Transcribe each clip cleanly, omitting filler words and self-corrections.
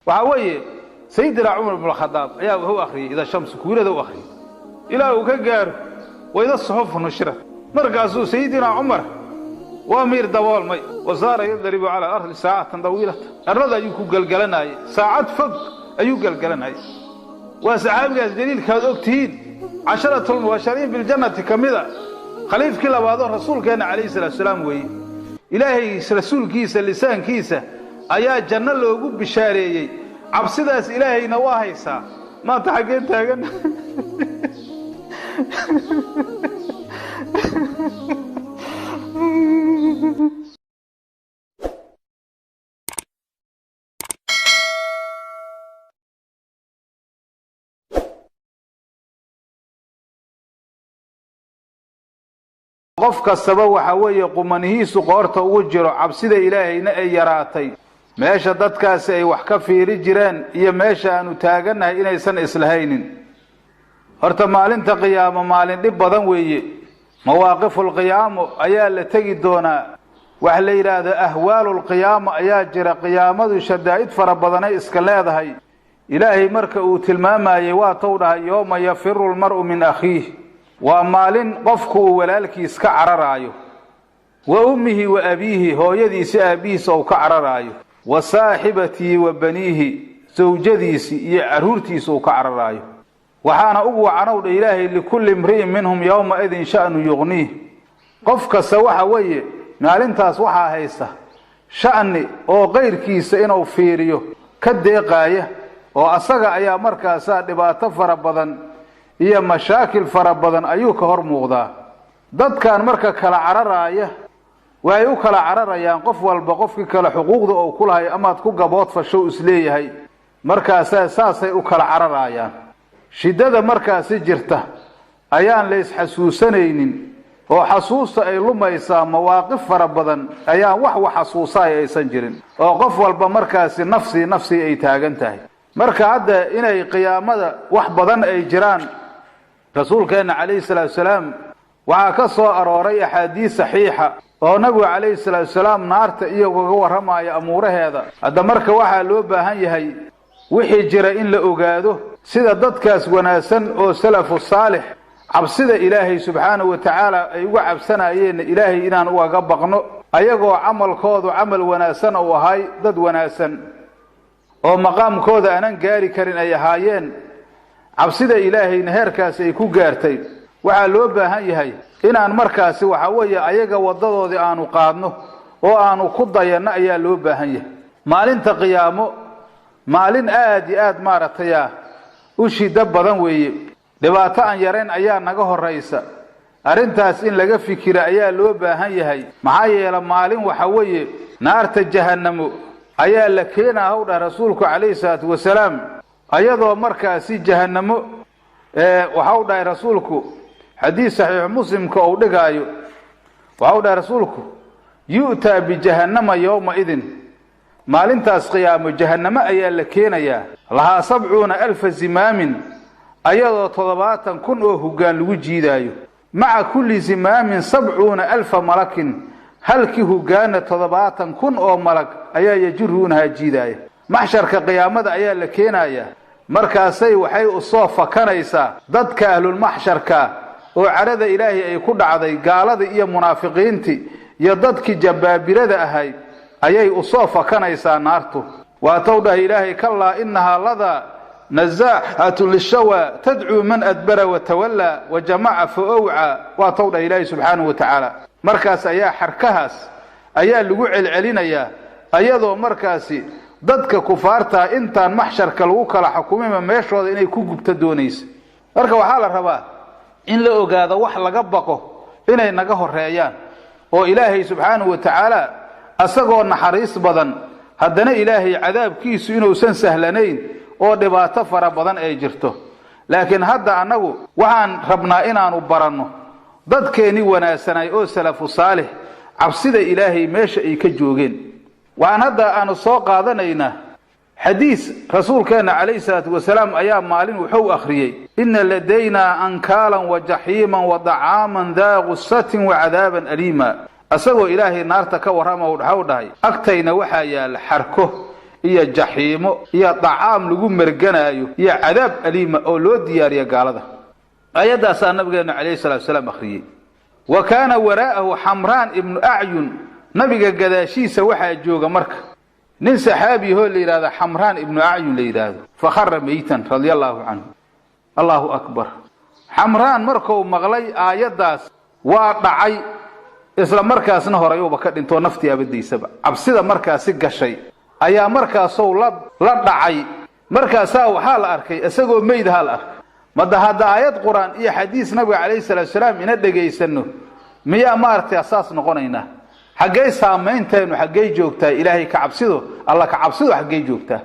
وعوي سيدنا عمر بن الخطاب يا هو أخري إذا الشمس كورة ذو أخري إلى وكجار وإذا الصحف نشرت مركزوا سيدنا عمر وأمير دوال مي وصار يضرب على الأرض ساعة طويلة الرضا يكون قلقلنا ساعات فق أيو قلقلنا وسحابي الجليل كانوا أكتين 10 المبشرين بالجنة كمذا خليف كلا بعض الرسول كان عليه الصلاة والسلام وي إلهي رسول كيسة لسان كيسة أيا جنة لو يقول بشاري عبسداس إلهي نواهيسا ما تحقين تاقن قف كسبه وحوي قمنهيس قارته وجره cabsida ilaahayna ay yaraatay meesha dadkaas ay wax ka fiiri jireen iyo meesha aanu taaganahay inaysan islahaynin horta maalinta qiyaamo maalin dib badan weeye mawaaqiful qiyaamo ayaa la tagi doonaa wax la yiraahdo ahwaalul qiyaamo ayaa jira qiyaamadu shadaa'id fara badan ay iska leedahay ilaahay marka uu tilmaamayay waa tawdahay yooma yafirul mar'u min akhihi ومالين قفكو ولالكيس كعررايو وأمه وأبيه هو يديس أبيس أو كعررايو وصاحبتي وبنيه زوجديس يعرورتيس أو كعررايو وحانا أقوى عنود إلهي لكل امرئ منهم يومئذ شأن يغنيه قفك سوحا وي مالين تاسوحا هيسا شأن أو غير كيس إنو فيريو كالديقاية وأصغى أيا مركاسا دبات فربضا iyo mashaakil fara badan ayuu ka hor muuqdaa dadkan marka kala cararaya way u kala cararayaan qof walba qofkii kala xuquuqda oo ku lahay ama ku gabood fasho isleeyahay markaas saasay u kala cararayaan shidada markaas jirta ayaan la isxasuusanaynin oo xasuusta ay lumaysaa mawaaqif fara badan ayaan wax xasuusay aysan jirin oo qof walba markaas nafsi ay taagan tahay marka hadda inay qiyaamada wax badan ay jiraan رسولك عليه الصلاة والسلام وعكسوا أروري أحاديث صحيحة ونبي عليه الصلاة والسلام نارت إيه وغورما يا أموره هذا مركة واحد لوبة هي وحي جرائن لأوجاده سيدة ضدكاس وناسن أو سلف الصالح عبسيدة إلهي سبحانه وتعالى يوعب سنة إلهي إنان وقبقنو أيقو عمل كود وعمل وناسن وهاي ضد وناسن ومقام كود أنان قاري كرين أي هايين cabsida ilaahayna heerkaas ay ku gaartay waxa loo baahan yahay inaan markaas waxa weeye ayaga wadadoodii aanu qaadno oo aanu ku dayano ayaa loo baahan yahay maalinta qiyaamo maalin aad maarataya u shida badan weeye dhibaato aan yareen ayaa naga horeysa arintaas in laga fikiro ayaa loo baahan yahay maxaa yeelay maalin waxa weeye naarta jahannamo ayaa la keenaa hawdha rasuulku kaleey salaatu wasalaam ayadoo markaasi jahannamo waxa uu dhahay rasuulku xadiis sahih muslimka oo dhigaayo waxa uu dhahay rasuulku yu'ta bi jahannama yawma idin maalintaas qiyaamo jahannamo ayaa la keenayaa laha 70000 zimaamin ayadoo 70000 oo hoggaan lagu jiidaayo maca kulli zimaamin 70000 malakin halkii hoggaana 70000 oo malag ayaa yajiruunha jiidaaya maxsharka qiyaamada ayaa la keenayaa markaasay waxay u soo fakanaysaa dadka ahlul maxsharka oo carada ilaahi ay ku dhacday gaalada iyo munaafiqiinti iyo dadkii jabaabirada ahay ayay u soo fakanaysaa naartu waa tawda ilaahi kalla innaha lada nazaa'atu lishawa tad'u man adbara wa tawalla wa jama'a fa'aw'a waa tawda ilaahi subhanahu wa ta'ala markaas ayaa xarkahaas ayaa lagu celcelinayaa ayadoo markaasi dadka kufaarta intaan maxsharka lagu kala xukumo meeshooda inay ku gubta doonayso marka waxa la rabaa in la ogaado wax laga baqo inay naga horeeyaan oo ilaahay subhanahu wa ta'ala asagoo naxariis badan haddana ilaahay cadaabkiisu inuusan sahlanayn oo dhibaato fara badan ay jirto laakiin hadda anagu waxaan rabnaa inaanu baranno dadkeeni wanaagsanay oo salafu saalix cabsida ilaahay meesha ay ka joogeen وأن هذا أنا سوق هذا حديث رسول كان عليه الصلاة والسلام أيام مالين وحو أخريه إن لدينا أنكالا وجحيما وطعاما ذا غصة وعذابا أليما أسوى إلهي نار تكورما ودحوداي أكتين وحايا الحركه iyo jaxiimo iyo dacaam lagu merganaayo iyo cadaab aliima oo loo diyaariyo gaalada ayadaas nabigeena kaleey salaatu salaam akhriyay wa kana waraahu Hamraan ibn A'yun nabiga gadaashiisa waxa jooga marka nin saxaabi oo la yiraahdo Hamraan ibn A'yun la yiraahdo fa kharra maytan radiyallahu anhu Allahu akbar Hamraan markuu maqlay aayadaas waa dhacay isla markaasna horayuba ka dhinto naftii abadiisaba cabsida markaas gashay ayaa markaas la dhacay markaas waxa la arkay isagoo meyd hal arkay mada hada aayad quraan iyo xadiis nabiga kaleey salaatu salaam ina dhageysano miya maartay asaas noqonayna xagee saameynteenu xagee joogtaa ilaahay ka cabsido alla ka cabsido xagee joogtaa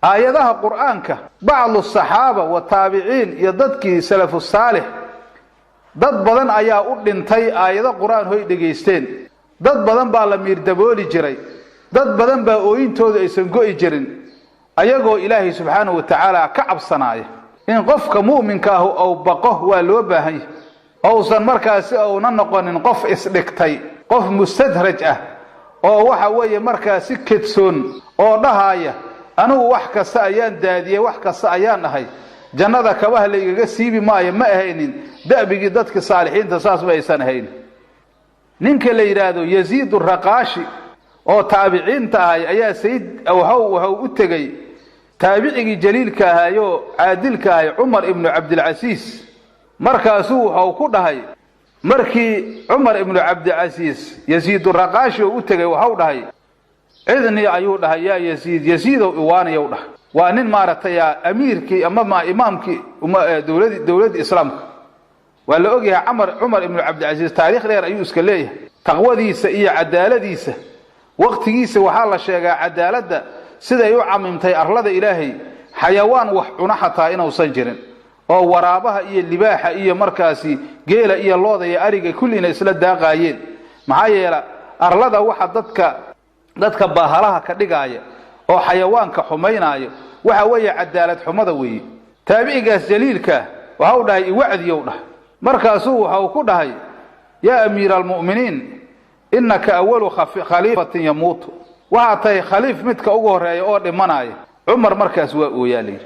aayadaha quraanka bacdu saxaaba wa taabiciin iyo dadkii salafus saalix dad badan ayaa u dhintay aayada quraan hoy dhageysteen dad badan baa la miir dabooli jiray dad badan baa ooyintooda aysan go'i jirin ayagoo ilaahay subhanahu wa ta'ala ka cabsanaya in qofka muuminka ah oo baqo waa loo baahan yahay oo san markaas oo noqonin qof isdhigtay qof mustadraj ah oo waxa weeye markaas kedsoon oo dhahaya anigu wax kasta ayaan daadiyay wax kasta ayaan ahay jannada kabaha la igaga siibi maayo ma ahaynin daabigi dadka saalixiinta saas ma aysan ahayn ninka la yiraahdo Yaziid ar-Raqashi oo taabiciinta ahay ayaa sayid waxa u tagay taabicigi jaliilka ahayo caadilka ahay Umar ibn Abdul Aziz markaasuu waxa ku dhahay markii Umar ibn Abdul Aziz Yaziid ar-Raqashi u tagay waxa uu dhahay idni ayuu dhahay ya Yaziid oo waanayo dhahay waa nin maaratay amiirkii ama imaamkii dawladda islaamka wala ogyahay Umar ibn Abdul Aziz taariikh dheer ayuu iska leeyahay taqwadiisa iyo cadaaladiisa waqtigiisa waxa la sheegaa cadaaladda sida ay u camimtay arlada ilaahay xayawaan wax cuna xataa inuu san jirin oo waraabaha iyo libaaxa iyo markaasi geela iyo looda iyo ariga kullina isla daaqayeen maxaa yeelay arlada waxa dadka baahalaha ka dhigaya oo xayawaanka xumaynaayo waxa weeye cadaalad xumada weeye taabicigaas jaliilka waxa uu dhahay wacdiyo dhahay markaasuu waxa ku dhahay ya amiiral mu'miniin innaka awwalu khalifatin yamuutu waxa tahay khaliif midka ugu horeeya oo dhimanaya Umar markaas waa ooyaalay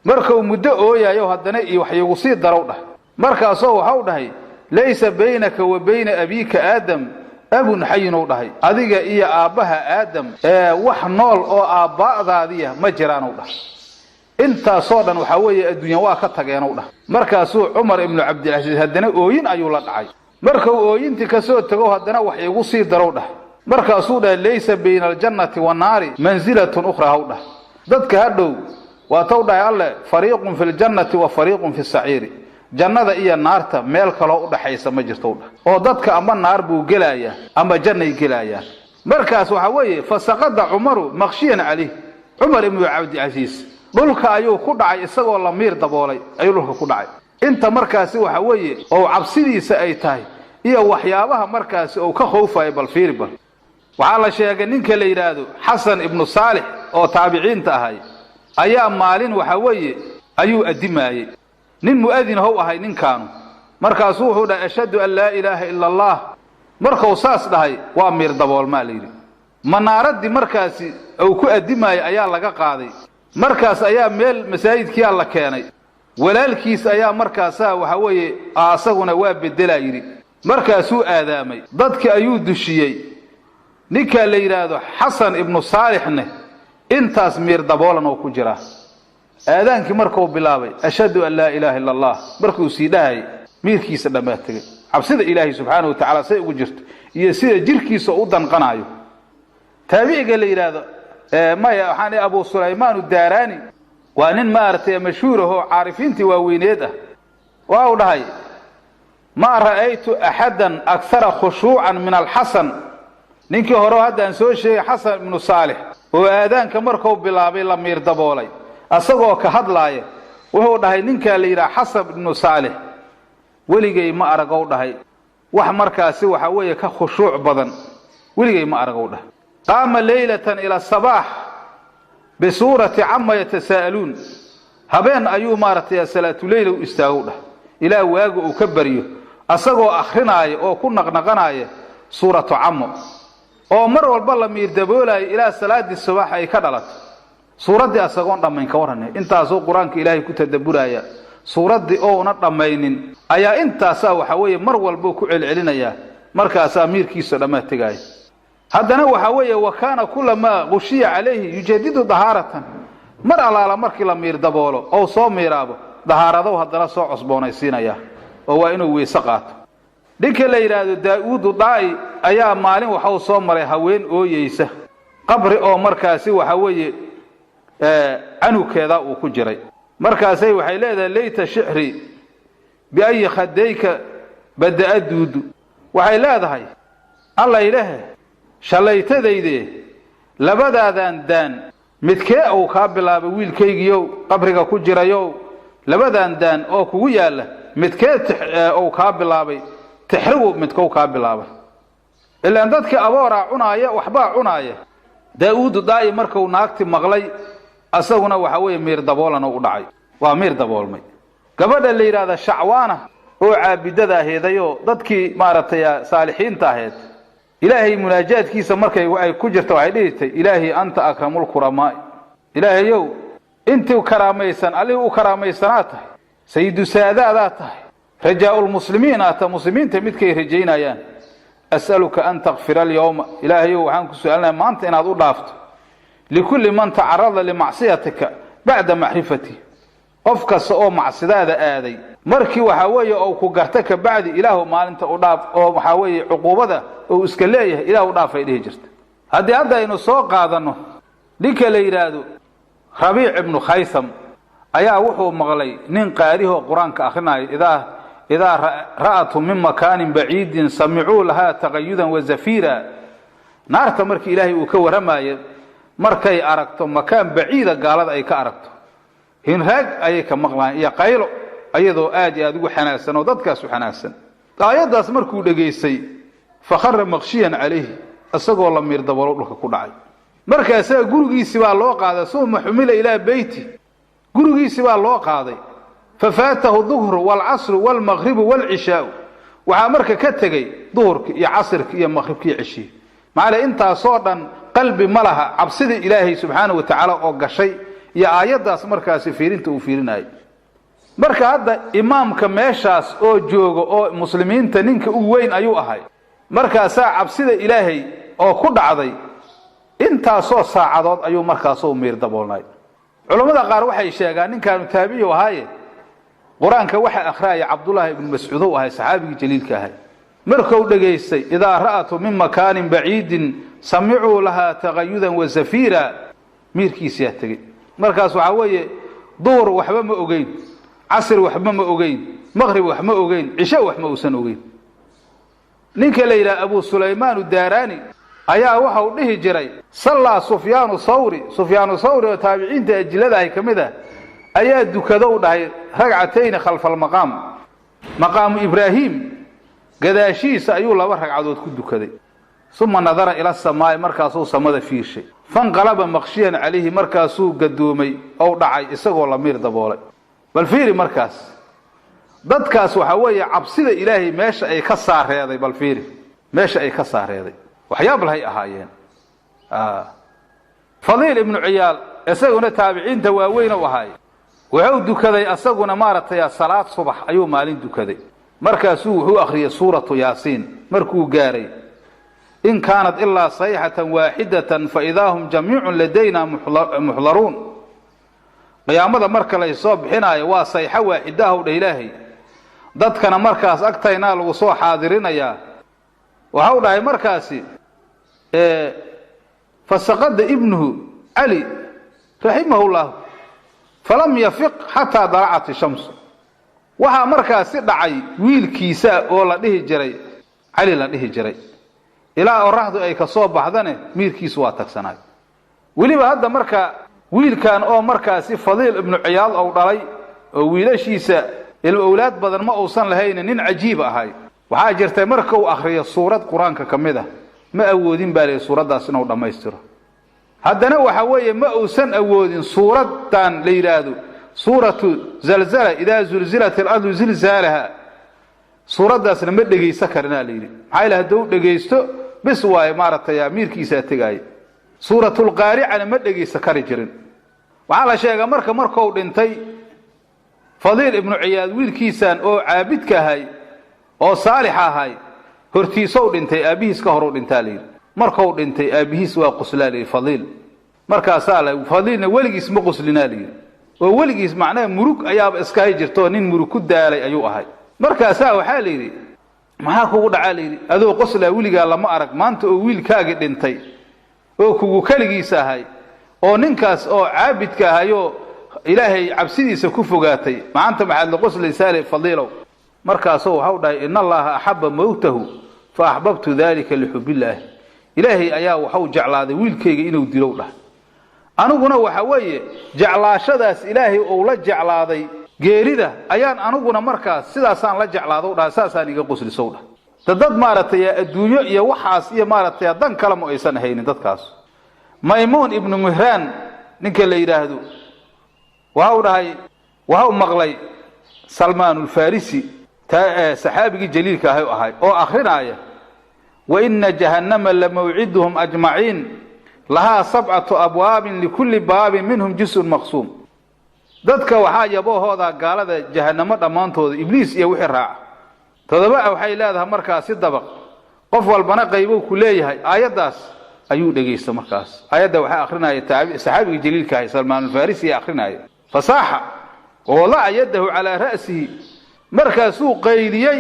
markuu muddo ooyayo haddana iyo wax igu sii darow dhahay markaasoo waxa uu dhahay laysa baynaka wa bayna abika aadam abun hayyin dhahay adiga iyo aabaha aadam wax nool oo aabaadaadiya ma jiraan dhahay inta soo dhan waxa weeye adduunyo waa ka tageen dhahay markaasuu Umar ibn Abdul Aziz haddana ooyin ayuu la dhacay markuu ooyintii ka soo tago haddana wax igu sii darow dhahay markaasuu dhahay laysa bayna aljannati wan naari manzilatun ukhra dhahay dadka hadhow waa taw dhahay alle fariiqun fil jannati wa fariiqun fis sa'iri jannada iyo naarta meel kale u dhaxaysa ma jirto oo dadka ama naar buu galaya ama jannay galaya markaas waxa weeye fasaqada Umaru maqshiyan ali Umar ibn Abdul Aziz dhulka ayuu ku dhacay isagoo la miir daboolay ayuu dhulka ku dhacay inta markaas waxa weeye oo cabsidiisa ay tahay iyo waxyaabaha markaas oo ka khoofay bal fiirba waxa la sheegay ninka la yiraahdo Hasan ibn Salih oo taabiciinta ahay ayaa maalin waxa weeye ayuu adimaayay nin muadin oo ahay ninkan markaasuu wuxuu dhahay ashhadu an la ilaaha illa allah markuu saas dhahay waa miir dabool ma leeyri manaaradii markaasi oo ku adimaayay ayaa laga qaaday markaas ayaa meel masaajidkii la keenay walaalkiis ayaa markaas waxa weeye asaguna waa bedelayiri markaasuu aadaamay dadkii ayuu dushiyay ninka la yiraahdo Hasan ibn Salihne intaas miir daboolan oo ku jira aadaankii markuu bilaabay ashhadu an la ilaaha illa allah markuu sii dhahay miirkiisa dhamaatay cabsida ilaahay subhanahu wa ta'ala say ugu jirto iyo sida jirkiisa u danqanayo taabiciga la yiraahdo waxaan Abu Sulaymaan ad-Darani waa nin maartay mashhuur oo caarifiintii waaweyneed ah waa uu dhahay ma ra'aytu ahadan akthara khushu'an min al-Hasan ninkii hore hadaan soo sheegay Hasan ibn Salih oo aadaanka markuu bilaabay la miir daboolay asagoo ka hadlaaya wuxuu dhahay ninka la yiraahdo Hasan ibn Salih waligay ma aragow dhahay wax markaasi waxa weeye ka khushuuc badan waligay ma aragow dhahay qaama laylatan ila sabah بسورة عما يتساءلون هبين أيو مارتي صلاة الليل واستاغوده إلى واقع وكبريه أساقو أخرناي أو كن نغناي سورة عما أو مر والبالله ميردبولاي إلى صلاة الصباح أي كدلت suuradii asagoon dhamayn ka waranay intaasoo quraanka ilaahay ku tadabburaya suuradii oo una dhamaynin ayaa intaas waxa weeye mar walba ku celcelinaya markaas amiirkiisa dhamaatay haddana waxa weeye wakaana kulama qushiya alayhi yujadidu daharatan mar alaala markii la miir daboolo oo soo miiraabo dahaarado haddana soo cusboonaysiinaya oo waa inuu weeysa qaato dinka la yiraahdo daawud daai ayaa maalin waxa uu soo maray haween ooyeysa qabri oo markaasi waxa weeye anukeeda uu ku jiray markaasay waxay leedahay layta shihri bi ay khadayka bada duud waxay leedahay alla ilaahay shalaytadayde labadaadan daan midkee uu ka bilaabay wiilkaygiyo qabriga ku jirayo labadan daan oo kugu yaala midkee uu ka bilaabay tixrigu midkoo ka bilaabay ilaa dadka aboora cunaaya waxba cunaaya daawud daai markuu naagti maqlay asaguna waxa weeye miir daboolan u dhacay waa miir daboolmay gabadha la yiraahdo shacwaana oo caabidada aheedayo dadkii maaratay saalixiinta aheed ilaahay munaajaadkiisa markay ay ku jirto waxay dhigtay ilaahi anta akramul kuramaa ilaahayow intii karaamaysan ali u karaamaysanata sayyidu saadaata rajaa'ul muslimiinata muslimiinta midkay rajaynayaan as'aluka an taghfira al-yawma ilaahayow waxaan ku su'aalnaa maanta inaad u dhaafto likulli man ta'arrada li ma'siyatika ba'da ma'rifati qofka soo macsidaada aaday markii waxa weeye oo ku garta ka baadi ilaahu maalinta u dhaaf oo waxa weeye cuquubada oo iska leeyahay ilaahu dhaafay dhigi jirta hadii hadaynu soo qaadano dinka la yiraahdo Rabi' ibn Khaysam ayaa wuxuu maqlay nin qaariho quraanka akhrinayo إذا رأت من مكان بعيد سمعوا لها تغيدا وزفيرا نار تمرك إلهي وكورمايا مركي أركتو مكان بعيد قالت أي كأركتو هنهاج أي كمغلان يا قيلو أيضو آدي أدو حناسا وضدكاسو حناسا آيات أسمركو لقيسي فخر مغشيا عليه أساقو الله ميردبالو لك كدعي مركي أساق قرقي سوا الله قادة ثم حمل إلى بيتي قرقي سوا الله قادة ففاته الظهر والعصر والمغرب والعشاء وعمرك كتغي ظهرك يا عصرك يا مغربك يا عشي معنا انت صودا قلبي ملها عبسد الهي سبحانه وتعالى او غشي يا ايداس markaas fiirinta uu fiirinay marka hadda imaamka meeshaas oo joogo oo muslimiinta ninka u weyn ayuu ahay markaas cabsida ilaahay oo ku dhacday inta soo saacadood ayuu markaas oo miir daboolnay culimada qaar waxay sheegaan ninkan taabiyo ahaye quraanka waxa akhraaya Abdullah ibn Mas'ud oo ahay saxaabiga jaliilka ahay markuu dhageystay idaa ra'atu min makaanin baciidin sami'u laha taghayyudan wa zafira miirkiisa tagay markaas waxa weeye duur waxba ma ogeyn asr waxba ma ogeyn maghrib waxba ma ogeyn isha waxba uusan ogeyn ninka la yiraahdo Abu Sulaiman ad-Darani ayaa waxa uu dhihi jiray salla Sufyaan Thawri oo taabiciinta ajilada ay kamida ayaa dukado u dhahay ragcatayn khalf al-maqam maqam Ibrahim gadaashiisa ayuu laba ragcadood ku dukaday ثم نظر إلى السماء مركاسو سمada fiirshay فانقلب مخشيا عليه مركاسو قدومي أو دعي إساقو لمير دبولي بل فيري مركاس dadkaas waxa weeye cabsida ilaahay meesha ay ka saareeday bal fiiri meesha ay ka saareeday waxyaab lahay ahaayeen Fadil ibn Iyal isaguna taabiciinta waaweyn oo ahay wuxuu dukaday asaguna maaratay salaad subax ayuu maalin dukaday markaasuu wuxuu akhriyay suuratu yaasiin markuu gaaray إن كانت إلا صيحة واحدة فإذا هم جميع لدينا محضرون قيامة مركز يصاب حنا وصيحة واحدة لإلهي ضد كان مركز أكتينا لوصو حاضرين يا وهؤلاء مركزي فسقد ابنه علي رحمه الله فلم يفق حتى ضرعت الشمس وها مركز دعي ويل كيساء ولا ديه جري علي لا ديه جري ilaa oraahdu ay ka soo baxdane miirkiisu waa tagsanay waliba hadda marka wiilkan oo markaasi Fadil ibn Iyal oo dhalay oo wiilashiisa awlaad badan ma uusan lahayn nin cajiib ahay waxa jirtay marka uu akhriyo suurad quraanka kamida ma awoodin baa suuradaas inuu dhameystiro haddana waxa weeye ma uusan awoodin suuradan la yiraahdo suuratu zalzala ida zulzilat al-ardu zilzalaha suuradaasna ma dhageysan karnaa leeyay maxay lahayd dhageysto بس واي مارتيا ميركيسا تغاي سوره القارعه ما دغيس كاري جيرين وعلى شيء مركو دنتي فضيل ابن عياد ويلكيسان او عابدك هاي او صالح هاي hortiisow dhintay aabihiis ka hor u dhintay markuu dhintay aabihiis waa quslaalay fadil markaas la fadilna waligiis ma quslinaalay oo waligiis macnaa murug ayaa iska hay jirto nin murug ku daalay ayuu ahay markaas waxa la yiri maxaa kugu dhacay adoo quslaa wiliga lama arag maanta oo wiilkaaga dhintay oo kugu kaligiis ahay oo ninkaas oo caabidka ahayo ilaahay cabsidiisa ku fogaatay maanta maxaad la quslaysaa fadilow markaas waxa uu dhahay in allaha ahabba mawtahu fa ahbabtu dhalika li hubbillah ilaahi ayaa waxa uu jeclaaday wiilkayga inuu dilo dhahay anuguna waxa weeye jeclaashadaas ilaahi oo la jeclaaday geerida ayaan anuguna markaas sidaasaan la jeclaado dhahay saasaan iga qusliso dhahay dad maaratay adduunyo iyo waxaas iyo maaratay dan kale ma aysan haynin dadkaas maymuun ibn muhraan ninka la yiraahdo waxa uu dhahay waxa uu maqlay salmaan al-farisi saxaabigi jaliilka ahay oo akhrinaya wa inna jahannama lamaw'iduhum ajma'in laha sab'atu abwaabin likulli baabin minhum juz'un maqsum dadka waxa yaboohooda gaalada jahannama dhamaantooda ibliis iyo wixii raaca toddoba waxay leedahay markaas si dabaq qof walbana qaybo ku leeyahay aayadaas ayuu dhageysto markaas aayada waxa akhrinaya saxaabigi jaliilka ahay salmaan al-farisi akhrinaya fasaaha wala yadahu ala ra'sihi markaasuu qayliyay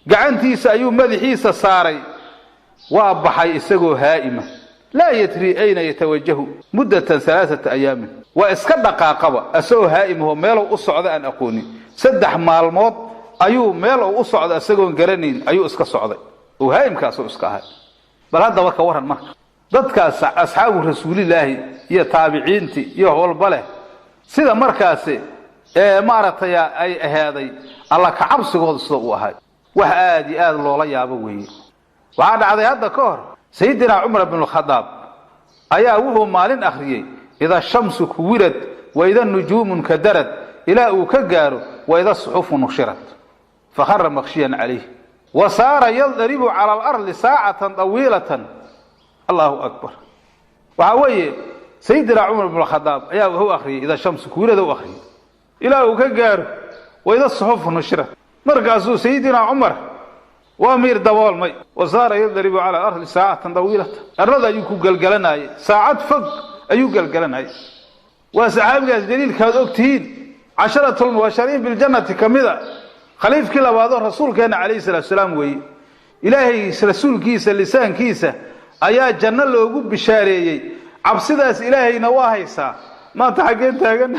gacantiisa ayuu madaxiisa saaray waa baxay isagoo haa'ima la yadri ayna yatawajjahu muddatan 3 ayaam wa iska dhaqaaqaba asoo haa'imo meel u socda aan aqooni 3 maalmood ayuu meel u socda asagoo garanin ayuu iska socday oo haa'imkaas oo iska ahay bal hadda waka waran marka dadkaas asxaabu rasuulilaahi iyo taabiciinti iyo walbale sida markaas maaratay ay ahaaday alla ka cabsigooda soo u ahay wax aad iyo aad loola yaabo weeye waxa dhacday hadda ka hor sayyidina umar ibn al-khattab ayaa wuxuu maalin akhriyay ida shamsu kuwirad wa ida nujumun kadarat ila uu ka gaaro wa ida suhufu nushirat fakharra makhshiyan alayhi wa sara yadribu ala al-ardi sa'atan tawilatan Allahu akbar waxa weeye sayyidina umar ibn al-khattab ayaa wuxuu akhriyay ida shamsu kuwirad uu akhriyay ila uu ka gaaro وإذا الصحف نشرت مركز سيدنا عمر وأمير دبولمي وصار يضرب على الأرض ساعة طويلة الرضا يكو قلقلناي ساعات فق أيو قلقلناي وسحابك الجليل كانوا أكتين 10 المبشرين بالجنة كمذا خليف كلا بعض الرسول كان عليه الصلاة والسلام وي إلهي رسول كيسة لسان كيسة أيا جنة لو بشاري عبسداس إلهي نواهيسا ما تحقين تاقن